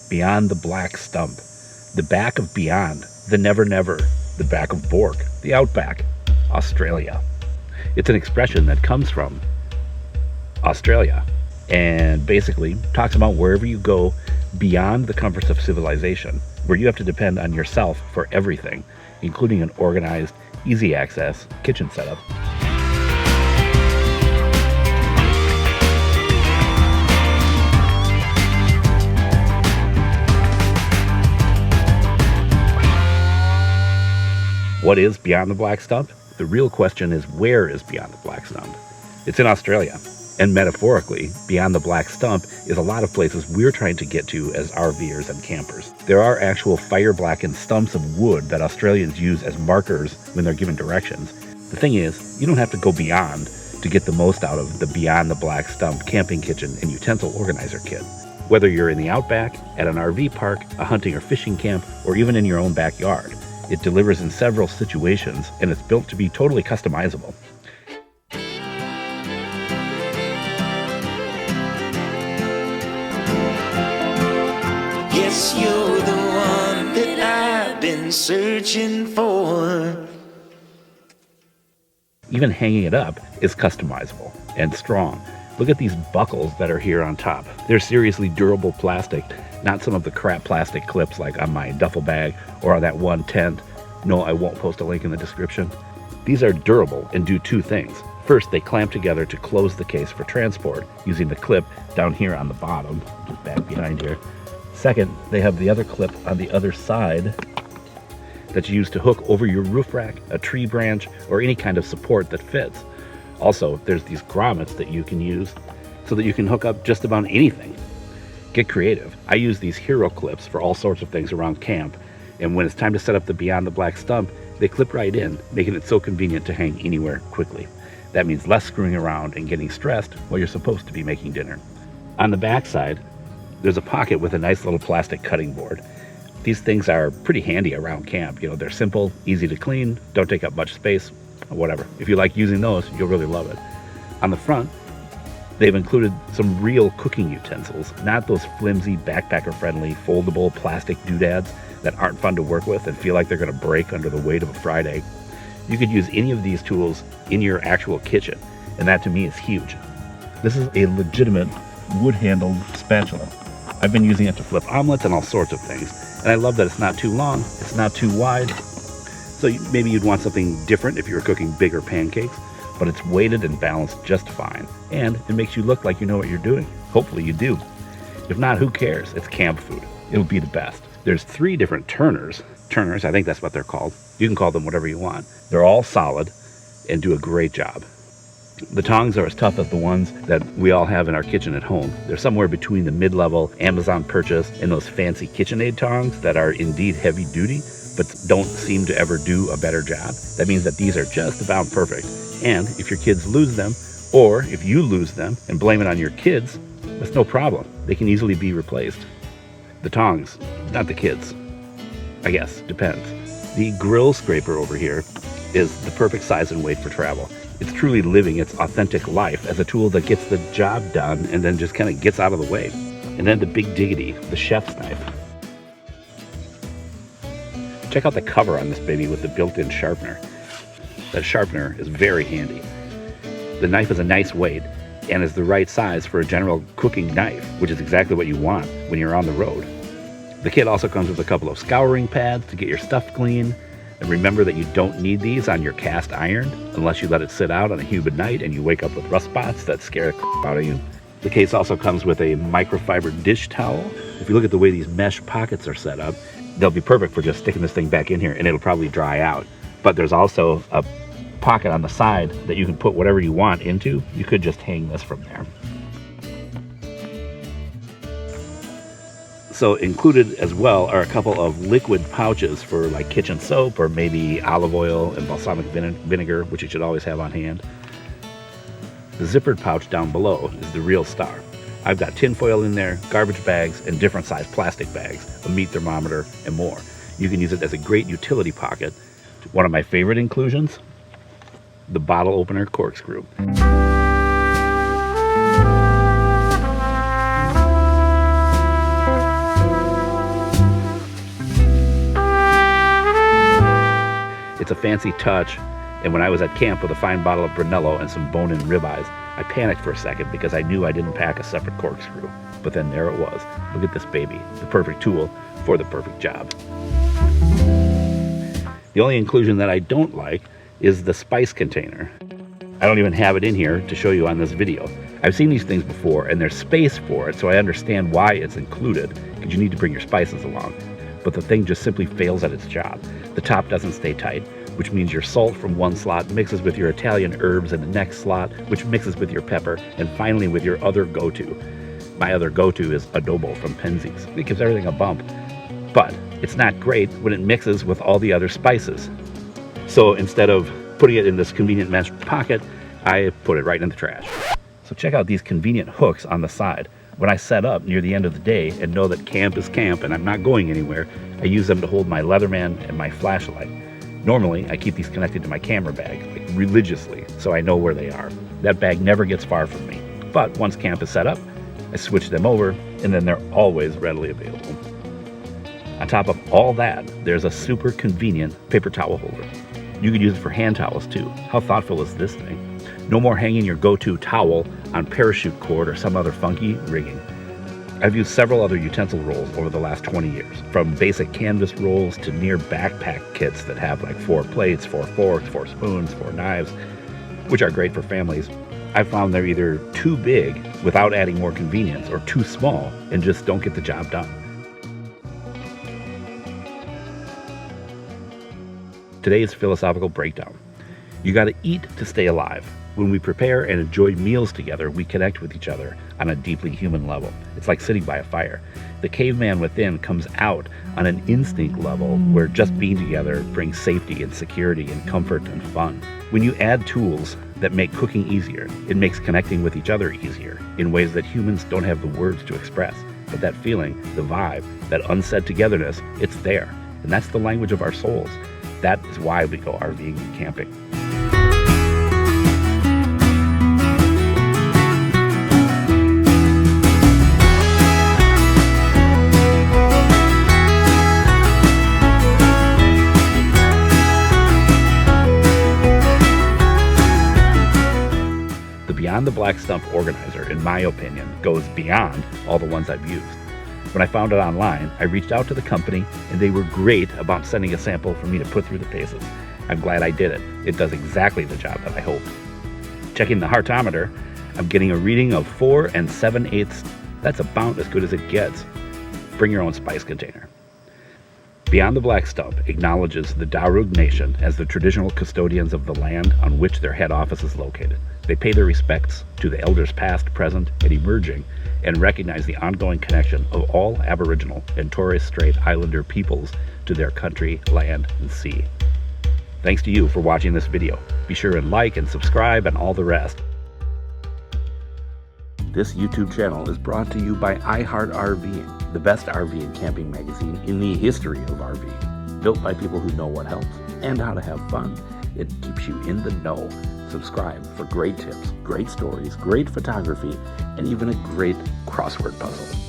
Beyond the Black Stump, the back of beyond, the never never, the back of Bork, the outback, Australia. It's an expression that comes from Australia and basically talks about wherever you go beyond the comforts of civilization, where you have to depend on yourself for everything, including an organized, easy access kitchen setup. What is Beyond the Black Stump? The real question is, where is Beyond the Black Stump? It's in Australia. And metaphorically, Beyond the Black Stump is a lot of places we're trying to get to as RVers and campers. There are actual fire-blackened stumps of wood that Australians use as markers when they're given directions. The thing is, you don't have to go beyond to get the most out of the Beyond the Black Stump camping kitchen and utensil organizer kit. Whether you're in the outback, at an RV park, a hunting or fishing camp, or even in your own backyard, it delivers in several situations, and it's built to be totally customizable. Yes, you're the one that I've been searching for. Even hanging it up is customizable and strong. Look at these buckles that are here on top. They're seriously durable plastic, not some of the crap plastic clips like on my duffel bag or on that one tent. No, I won't post a link in the description. These are durable and do two things. First, they clamp together to close the case for transport using the clip down here on the bottom, just back behind here. Second, they have the other clip on the other side that's used to hook over your roof rack, a tree branch, or any kind of support that fits. Also, there's these grommets that you can use so that you can hook up just about anything. Get creative. I use these hero clips for all sorts of things around camp, and when it's time to set up the Beyond the Black Stump, they clip right in, making it so convenient to hang anywhere quickly. That means less screwing around and getting stressed while you're supposed to be making dinner. On the back side, there's a pocket with a nice little plastic cutting board. These things are pretty handy around camp. You know, they're simple, easy to clean, don't take up much space, whatever. If you like using those, you'll really love it. On the front, they've included some real cooking utensils, not those flimsy, backpacker-friendly, foldable plastic doodads that aren't fun to work with and feel like they're going to break under the weight of a fried egg. You could use any of these tools in your actual kitchen, and that to me is huge. This is a legitimate wood-handled spatula. I've been using it to flip omelets and all sorts of things, and I love that it's not too long, it's not too wide, so maybe you'd want something different if you were cooking bigger pancakes, but it's weighted and balanced just fine, and it makes you look like you know what you're doing. Hopefully you do. If not, who cares? It's camp food. It'll be the best. There's 3 different turners, I think that's what they're called. You can call them whatever you want. They're all solid and do a great job. The tongs are as tough as the ones that we all have in our kitchen at home. They're somewhere between the mid-level Amazon purchase and those fancy KitchenAid tongs that are indeed heavy duty, but don't seem to ever do a better job. That means that these are just about perfect. And if your kids lose them, or if you lose them and blame it on your kids, that's no problem. They can easily be replaced. The tongs, not the kids. I guess, depends. The grill scraper over here is the perfect size and weight for travel. It's truly living its authentic life as a tool that gets the job done and then just kind of gets out of the way. And then the big diggity, the chef's knife. Check out the cover on this baby with the built-in sharpener. That sharpener is very handy. The knife is a nice weight and is the right size for a general cooking knife, which is exactly what you want when you're on the road. The kit also comes with a couple of scouring pads to get your stuff clean. And remember that you don't need these on your cast iron unless you let it sit out on a humid night and you wake up with rust spots that scare the crap out of you. The case also comes with a microfiber dish towel. If you look at the way these mesh pockets are set up, they'll be perfect for just sticking this thing back in here and it'll probably dry out. But there's also a pocket on the side that you can put whatever you want into. You could just hang this from there. So included as well are a couple of liquid pouches for like kitchen soap or maybe olive oil and balsamic vinegar, which you should always have on hand. The zippered pouch down below is the real star. I've got tinfoil in there, garbage bags, and different sized plastic bags, a meat thermometer, and more. You can use it as a great utility pocket. One of my favorite inclusions, the bottle opener corkscrew. It's a fancy touch, and when I was at camp with a fine bottle of Brunello and some bone-in ribeyes, I panicked for a second because I knew I didn't pack a separate corkscrew. But then there it was. Look at this baby, the perfect tool for the perfect job. The only inclusion that I don't like is the spice container. I don't even have it in here to show you on this video. I've seen these things before, and there's space for it, so I understand why it's included, because you need to bring your spices along. But the thing just simply fails at its job. The top doesn't stay tight, which means your salt from one slot mixes with your Italian herbs in the next slot, which mixes with your pepper, and finally with your other go-to. My other go-to is adobo from Penzi's. It gives everything a bump. But it's not great when it mixes with all the other spices. So instead of putting it in this convenient mesh pocket, I put it right in the trash. So check out these convenient hooks on the side. When I set up near the end of the day and know that camp is camp and I'm not going anywhere, I use them to hold my Leatherman and my flashlight. Normally, I keep these connected to my camera bag, like religiously, so I know where they are. That bag never gets far from me. But once camp is set up, I switch them over, and then they're always readily available. On top of all that, there's a super convenient paper towel holder. You could use it for hand towels too. How thoughtful is this thing? No more hanging your go-to towel on parachute cord or some other funky rigging. I've used several other utensil rolls over the last 20 years, from basic canvas rolls to near backpack kits that have like 4 plates, 4 forks, 4 spoons, 4 knives, which are great for families. I found they're either too big without adding more convenience or too small and just don't get the job done. Today's philosophical breakdown. You gotta eat to stay alive. When we prepare and enjoy meals together, we connect with each other on a deeply human level. It's like sitting by a fire. The caveman within comes out on an instinct level where just being together brings safety and security and comfort and fun. When you add tools that make cooking easier, it makes connecting with each other easier in ways that humans don't have the words to express. But that feeling, the vibe, that unsaid togetherness, it's there. And that's the language of our souls. That is why we go RVing and camping. The Beyond the Black Stump organizer, in my opinion, goes beyond all the ones I've used. When I found it online, I reached out to the company, and they were great about sending a sample for me to put through the paces. I'm glad I did it. It does exactly the job that I hoped. Checking the heartometer, I'm getting a reading of 4 7/8. That's about as good as it gets. Bring your own spice container. Beyond the Black Stump acknowledges the Darug Nation as the traditional custodians of the land on which their head office is located. They pay their respects to the elders past, present, and emerging, and recognize the ongoing connection of all Aboriginal and Torres Strait Islander peoples to their country, land, and sea. Thanks to you for watching this video. Be sure and like and subscribe and all the rest. This YouTube channel is brought to you by iHeart RVing, the best RV and camping magazine in the history of RVing. Built by people who know what helps and how to have fun. It keeps you in the know. Subscribe for great tips, great stories, great photography, and even a great crossword puzzle.